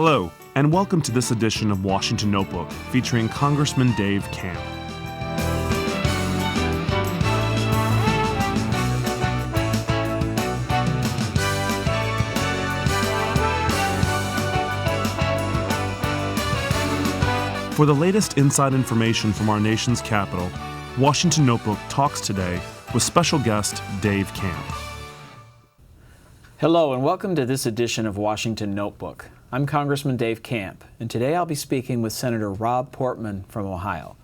Hello, and welcome to this edition of Washington Notebook, featuring Congressman Dave Camp. For the latest inside information from our nation's capital, Washington Notebook talks today with special guest Dave Camp. Hello, and welcome to this edition of Washington Notebook. I'm Congressman Dave Camp, and today I'll be speaking with Senator Rob Portman from Ohio.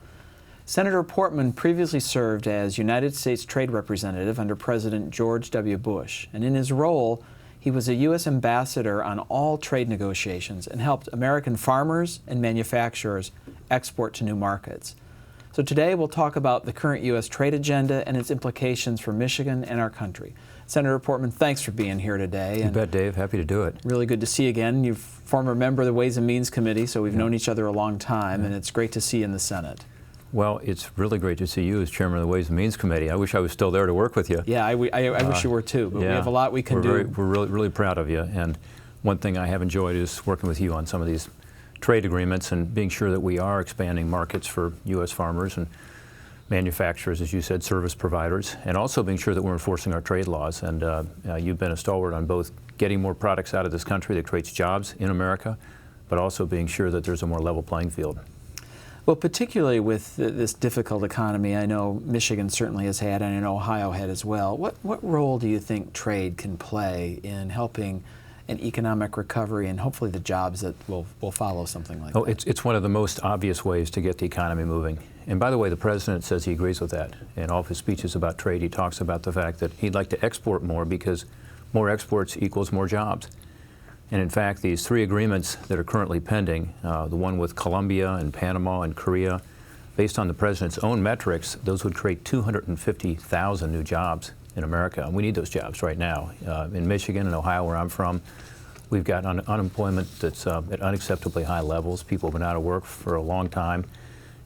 Senator Portman previously served as United States Trade Representative under President George W. Bush, and in his role, he was a U.S. ambassador on all trade negotiations and helped American farmers and manufacturers export to new markets. So today we'll talk about the current U.S. trade agenda and its implications for Michigan and our country. Senator Portman, thanks for being here today. You bet, Dave. Happy to do it. Really good to see you again. You're a former member of the Ways and Means Committee, so we've known each other a long time, and it's great to see you in the Senate. Well, it's really great to see you as chairman of the Ways and Means Committee. I wish I was still there to work with you. Yeah, I wish you were too, but we have a lot we can do. We're really proud of you, and one thing I have enjoyed is working with you on some of these trade agreements and being sure that we are expanding markets for U.S. farmers and manufacturers, as you said, service providers, and also being sure that we're enforcing our trade laws. And you've been a stalwart on both getting more products out of this country that creates jobs in America, but also being sure that there's a more level playing field. Well, particularly with this difficult economy, I know Michigan certainly has had, and I know Ohio had as well. What role do you think trade can play in helping an economic recovery and hopefully the jobs that will follow something like that? It's one of the most obvious ways to get the economy moving. And by the way, the president says he agrees with that. In all of his speeches about trade, he talks about the fact that he'd like to export more because more exports equals more jobs. And in fact, these three agreements that are currently pending, the one with Colombia and Panama and Korea, based on the president's own metrics, those would create 250,000 new jobs in America. And we need those jobs right now. In Michigan and Ohio, where I'm from, we've got unemployment that's at unacceptably high levels. People have been out of work for a long time,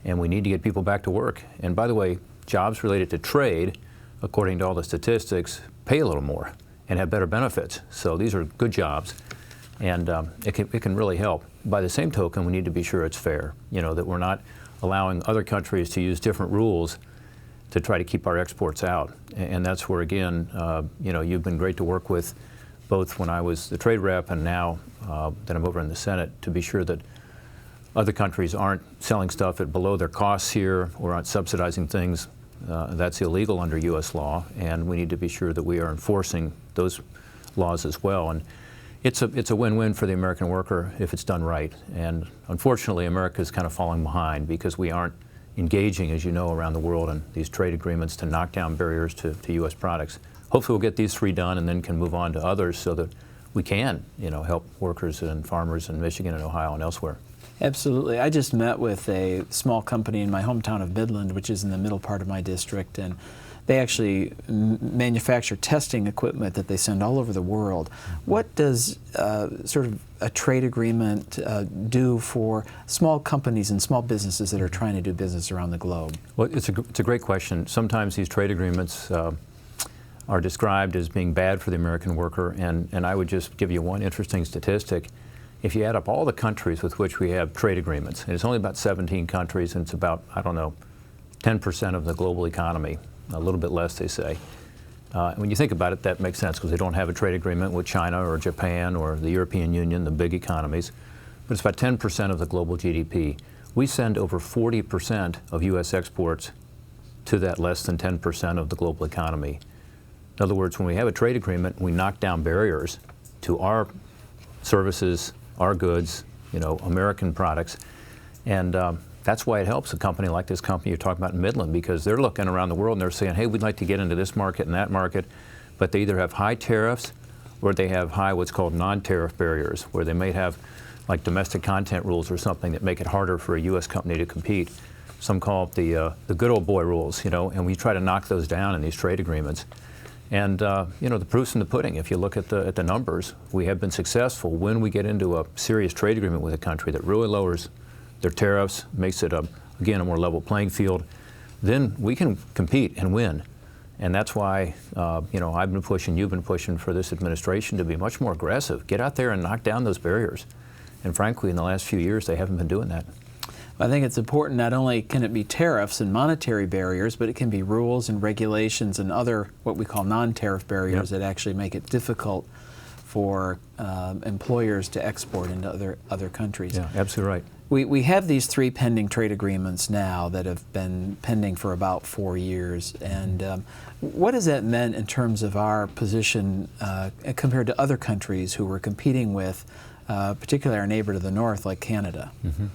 and we need to get people back to work. And by the way, jobs related to trade, according to all the statistics, pay a little more and have better benefits. So these are good jobs, and it can really help. By the same token, we need to be sure it's fair, that we're not allowing other countries to use different rules to try to keep our exports out. And that's where, again, you've been great to work with, both when I was the trade rep and now that I'm over in the Senate, to be sure that other countries aren't selling stuff at below their costs here or aren't subsidizing things. That's illegal under U.S. law, and we need to be sure that we are enforcing those laws as well. And it's a win-win for the American worker if it's done right. And unfortunately, America is kind of falling behind because we aren't engaging, as you know, around the world in these trade agreements to knock down barriers to U.S. products. Hopefully we'll get these three done and then can move on to others so that we can, help workers and farmers in Michigan and Ohio and elsewhere. Absolutely. I just met with a small company in my hometown of Midland, which is in the middle part of my district, and they actually manufacture testing equipment that they send all over the world. What does sort of a trade agreement do for small companies and small businesses that are trying to do business around the globe? Well, it's a great question. Sometimes these trade agreements are described as being bad for the American worker, and I would just give you one interesting statistic. If you add up all the countries with which we have trade agreements, and it's only about 17 countries, and it's about, 10% of the global economy, a little bit less, they say. When you think about it, that makes sense because they don't have a trade agreement with China or Japan or the European Union, the big economies. But it's about 10% of the global GDP. We send over 40% of U.S. exports to that less than 10% of the global economy. In other words, when we have a trade agreement, we knock down barriers to our services, our goods, American products. And that's why it helps a company like this company you're talking about in Midland, because they're looking around the world and they're saying, hey, we'd like to get into this market and that market, but they either have high tariffs or they have high what's called non-tariff barriers, where they may have like domestic content rules or something that make it harder for a U.S. company to compete. Some call it the good old boy rules, and we try to knock those down in these trade agreements. And the proof's in the pudding. If you look at the numbers, we have been successful when we get into a serious trade agreement with a country that really lowers their tariffs, makes it, again, a more level playing field. Then we can compete and win. And that's why, I've been pushing, you've been pushing for this administration to be much more aggressive. Get out there and knock down those barriers. And frankly, in the last few years, they haven't been doing that. I think it's important, not only can it be tariffs and monetary barriers, but it can be rules and regulations and other what we call non-tariff barriers that actually make it difficult for employers to export into other countries. Yeah, absolutely right. We have these 3 pending trade agreements now that have been pending for about 4 years. And what has that meant in terms of our position compared to other countries who we're competing with, particularly our neighbor to the north, like Canada? Mm-hmm.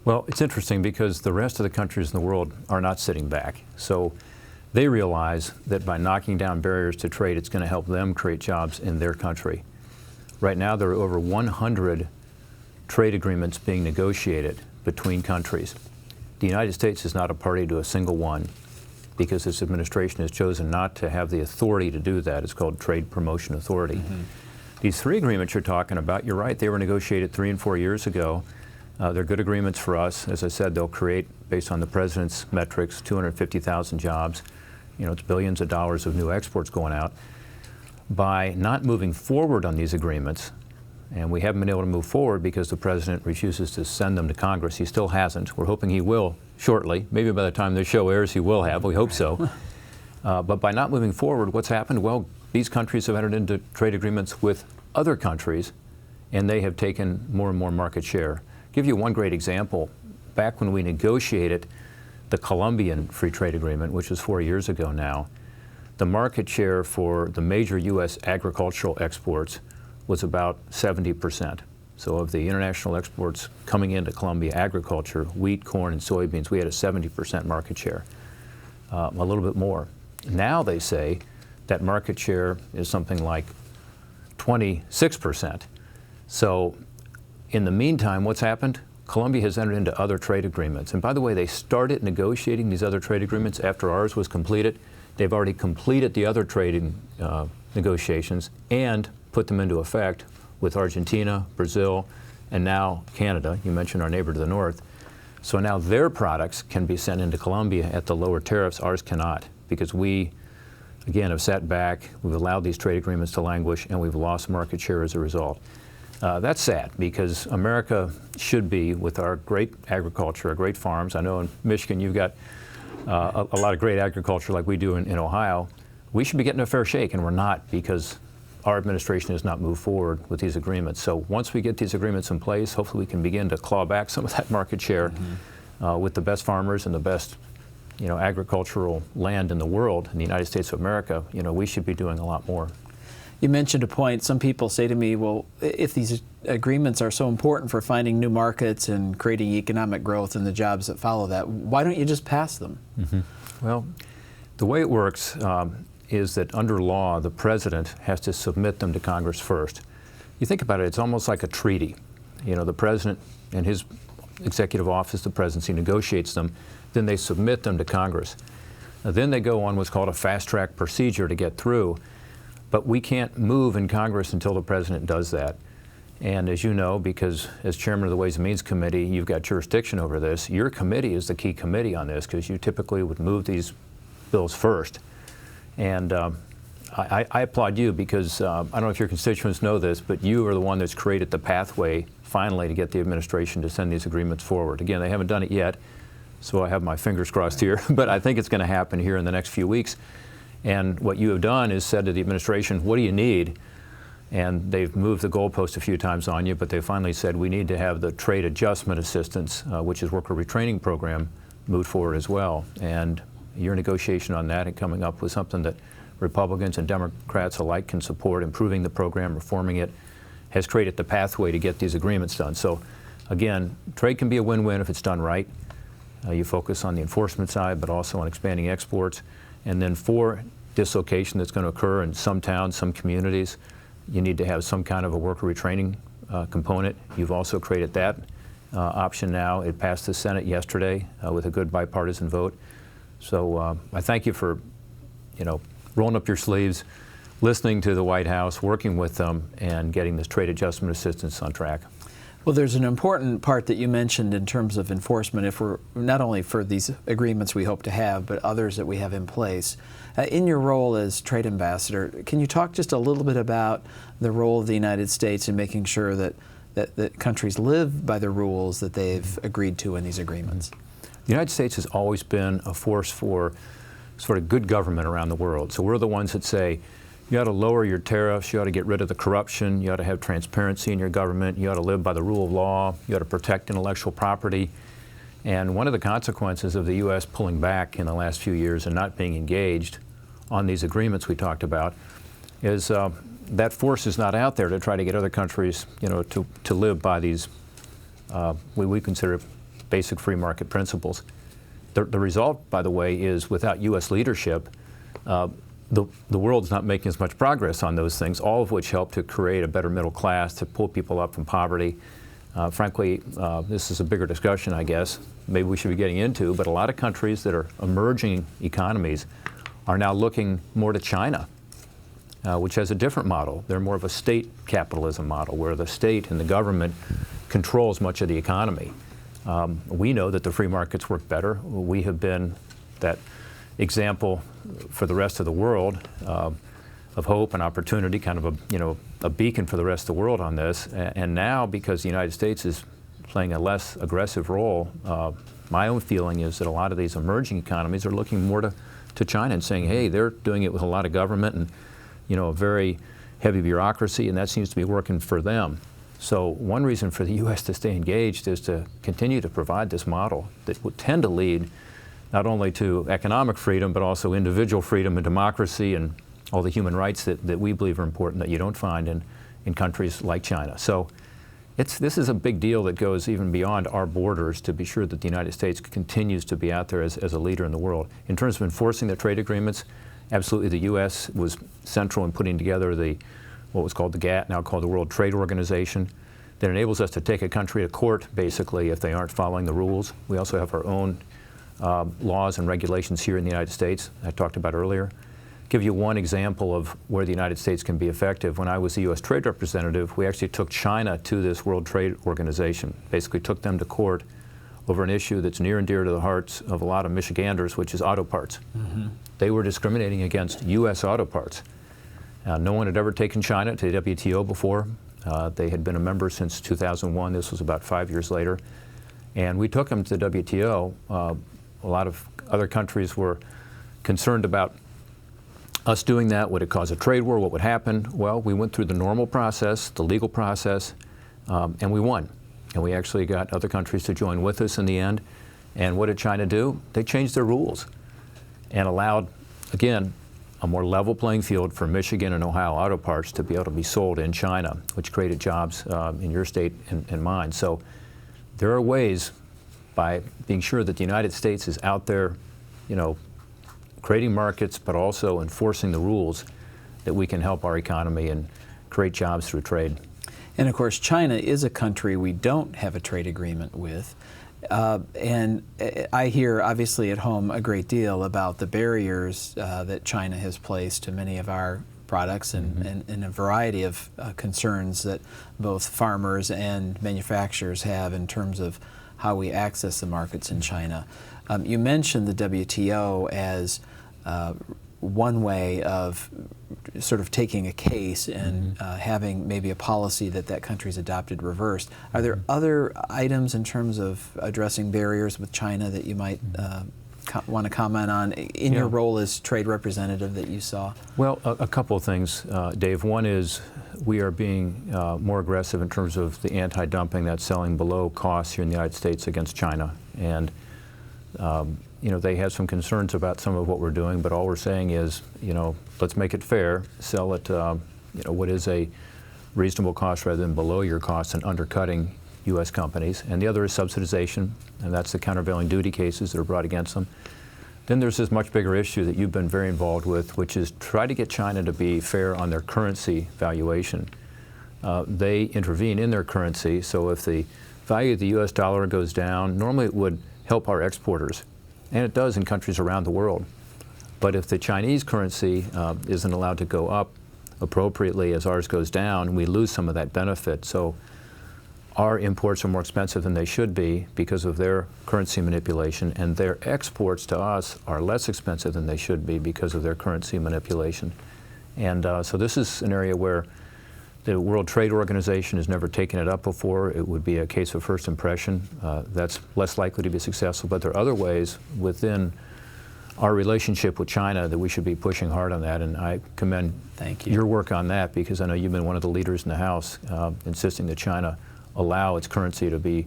Well, it's interesting because the rest of the countries in the world are not sitting back. So they realize that by knocking down barriers to trade, it's going to help them create jobs in their country. Right now, there are over 100 trade agreements being negotiated between countries. The United States is not a party to a single one because this administration has chosen not to have the authority to do that. It's called Trade Promotion Authority. Mm-hmm. These 3 agreements you're talking about, you're right, they were negotiated 3 and 4 years ago. They're good agreements for us. As I said, they'll create, based on the president's metrics, 250,000 jobs. You know, it's billions of dollars of new exports going out. By not moving forward on these agreements, and we haven't been able to move forward because the president refuses to send them to Congress. He still hasn't. We're hoping he will shortly. Maybe by the time this show airs, he will have. We hope so. But by not moving forward, what's happened? Well, these countries have entered into trade agreements with other countries, and they have taken more and more market share. Give you one great example. Back when we negotiated the Colombian Free Trade Agreement, which was 4 years ago now, the market share for the major U.S. agricultural exports was about 70%. So of the international exports coming into Colombia, agriculture, wheat, corn, and soybeans, we had a 70% market share, a little bit more. Now they say that market share is something like 26%. So in the meantime, what's happened? Colombia has entered into other trade agreements. And by the way, they started negotiating these other trade agreements after ours was completed. They've already completed the other trading negotiations and put them into effect with Argentina, Brazil, and now Canada. You mentioned our neighbor to the north. So now their products can be sent into Colombia at the lower tariffs. Ours cannot, because we, again, have sat back, we've allowed these trade agreements to languish, and we've lost market share as a result. That's sad, because America should be, with our great agriculture, our great farms. I know in Michigan you've got a lot of great agriculture like we do in Ohio. We should be getting a fair shake, and we're not, because our administration has not moved forward with these agreements. So once we get these agreements in place, hopefully we can begin to claw back some of that market share with the best farmers and the best, agricultural land in the world, in the United States of America. We should be doing a lot more. You mentioned a point. Some people say to me, well, if these agreements are so important for finding new markets and creating economic growth and the jobs that follow that, why don't you just pass them? Mm-hmm. Well, the way it works is that under law, the president has to submit them to Congress first. You think about it, it's almost like a treaty. The president and his executive office, the presidency, negotiates them, then they submit them to Congress. Then they go on what's called a fast-track procedure to get through. But we can't move in Congress until the president does that. And as you know, because as chairman of the Ways and Means Committee, you've got jurisdiction over this, your committee is the key committee on this, because you typically would move these bills first. And I applaud you, because I don't know if your constituents know this, but you are the one that's created the pathway finally to get the administration to send these agreements forward. Again, they haven't done it yet, so I have my fingers crossed here, but I think it's going to happen here in the next few weeks. And what you have done is said to the administration, what do you need? And they've moved the goalpost a few times on you, but they finally said we need to have the trade adjustment assistance, which is worker retraining program, moved forward as well. And your negotiation on that and coming up with something that Republicans and Democrats alike can support, improving the program, reforming it, has created the pathway to get these agreements done. So again, trade can be a win-win if it's done right. You focus on the enforcement side, but also on expanding exports. And then for dislocation that's going to occur in some towns, some communities, you need to have some kind of a worker retraining component. You've also created that option now. It passed the Senate yesterday with a good bipartisan vote. So I thank you for, rolling up your sleeves, listening to the White House, working with them, and getting this trade adjustment assistance on track. Well, there's an important part that you mentioned in terms of enforcement, if we're not only for these agreements we hope to have, but others that we have in place. In your role as trade ambassador, can you talk just a little bit about the role of the United States in making sure that that countries live by the rules that they've agreed to in these agreements? The United States has always been a force for sort of good government around the world. So we're the ones that say, you ought to lower your tariffs, you ought to get rid of the corruption, you ought to have transparency in your government, you ought to live by the rule of law, you ought to protect intellectual property. And one of the consequences of the U.S. pulling back in the last few years and not being engaged on these agreements we talked about is that force is not out there to try to get other countries, to live by these what we consider basic free market principles. The result, by the way, is without U.S. leadership, the world's not making as much progress on those things, all of which help to create a better middle class, to pull people up from poverty. Frankly, this is a bigger discussion, I guess, maybe we should be getting into, but a lot of countries that are emerging economies are now looking more to China, which has a different model. They're more of a state capitalism model, where the state and the government controls much of the economy. We know that the free markets work better. We have been that example for the rest of the world of hope and opportunity, kind of a beacon for the rest of the world on this. And now, because the United States is playing a less aggressive role, my own feeling is that a lot of these emerging economies are looking more to China and saying, hey, they're doing it with a lot of government and a very heavy bureaucracy, and that seems to be working for them. So one reason for the U.S. to stay engaged is to continue to provide this model that would tend to lead not only to economic freedom, but also individual freedom and democracy and all the human rights that we believe are important that you don't find in countries like China. So this is a big deal that goes even beyond our borders to be sure that the United States continues to be out there as a leader in the world. In terms of enforcing the trade agreements, absolutely the U.S. was central in putting together what was called the GATT, now called the World Trade Organization, that enables us to take a country to court, basically, if they aren't following the rules. We also have our own laws and regulations here in the United States I talked about earlier. Give you one example of where the United States can be effective. When I was the U.S. Trade Representative, we actually took China to this World Trade Organization, basically took them to court over an issue that's near and dear to the hearts of a lot of Michiganders, which is auto parts. Mm-hmm. They were discriminating against U.S. auto parts. No one had ever taken China to the WTO before. They had been a member since 2001. This was about 5 years later. And we took them to the WTO. A lot of other countries were concerned about us doing that. Would it cause a trade war? What would happen? Well, we went through the normal process, the legal process, and we won. And we actually got other countries to join with us in the end. And what did China do? They changed their rules and allowed, again, a more level playing field for Michigan and Ohio auto parts to be able to be sold in China, which created jobs in your state and mine. So there are ways, by being sure that the United States is out there, creating markets, but also enforcing the rules, that we can help our economy and create jobs through trade. And of course, China is a country we don't have a trade agreement with. And I hear, obviously, at home a great deal about the barriers that China has placed to many of our products and a variety of concerns that both farmers and manufacturers have in terms of how we access the markets in China. You mentioned the WTO as one way of sort of taking a case and having maybe a policy that country's adopted reversed. Are there other items in terms of addressing barriers with China that you might want to comment on in your role as trade representative that you saw? Well, a couple of things, Dave. One is we are being more aggressive in terms of the anti-dumping that's selling below cost here in the United States against China. And they have some concerns about some of what we're doing, but all we're saying is, let's make it fair, sell it, what is a reasonable cost rather than below your cost and undercutting U.S. companies. And the other is subsidization, and that's the countervailing duty cases that are brought against them. Then there's this much bigger issue that you've been very involved with, which is try to get China to be fair on their currency valuation. They intervene in their currency, so if the value of the U.S. dollar goes down, normally it would help our exporters, and it does in countries around the world. But if the Chinese currency isn't allowed to go up appropriately as ours goes down, we lose some of that benefit. So our imports are more expensive than they should be because of their currency manipulation, and their exports to us are less expensive than they should be because of their currency manipulation. And so this is an area where The World Trade Organization has never taken it up before. It would be a case of first impression. That's less likely to be successful, but there are other ways within our relationship with China that we should be pushing hard on that, and I commend your work on that, because I know you've been one of the leaders in the House insisting that China allow its currency to be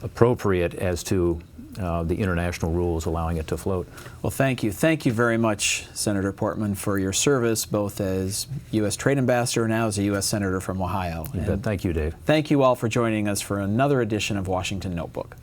appropriate as to the international rules allowing it to float. Well, thank you. Thank you very much, Senator Portman, for your service, both as U.S. Trade Ambassador and now as a U.S. Senator from Ohio. You bet. Thank you, Dave. Thank you all for joining us for another edition of Washington Notebook.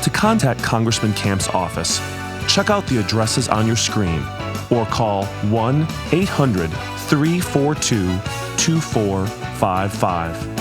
To contact Congressman Camp's office, check out the addresses on your screen or call 1-800-342-2455.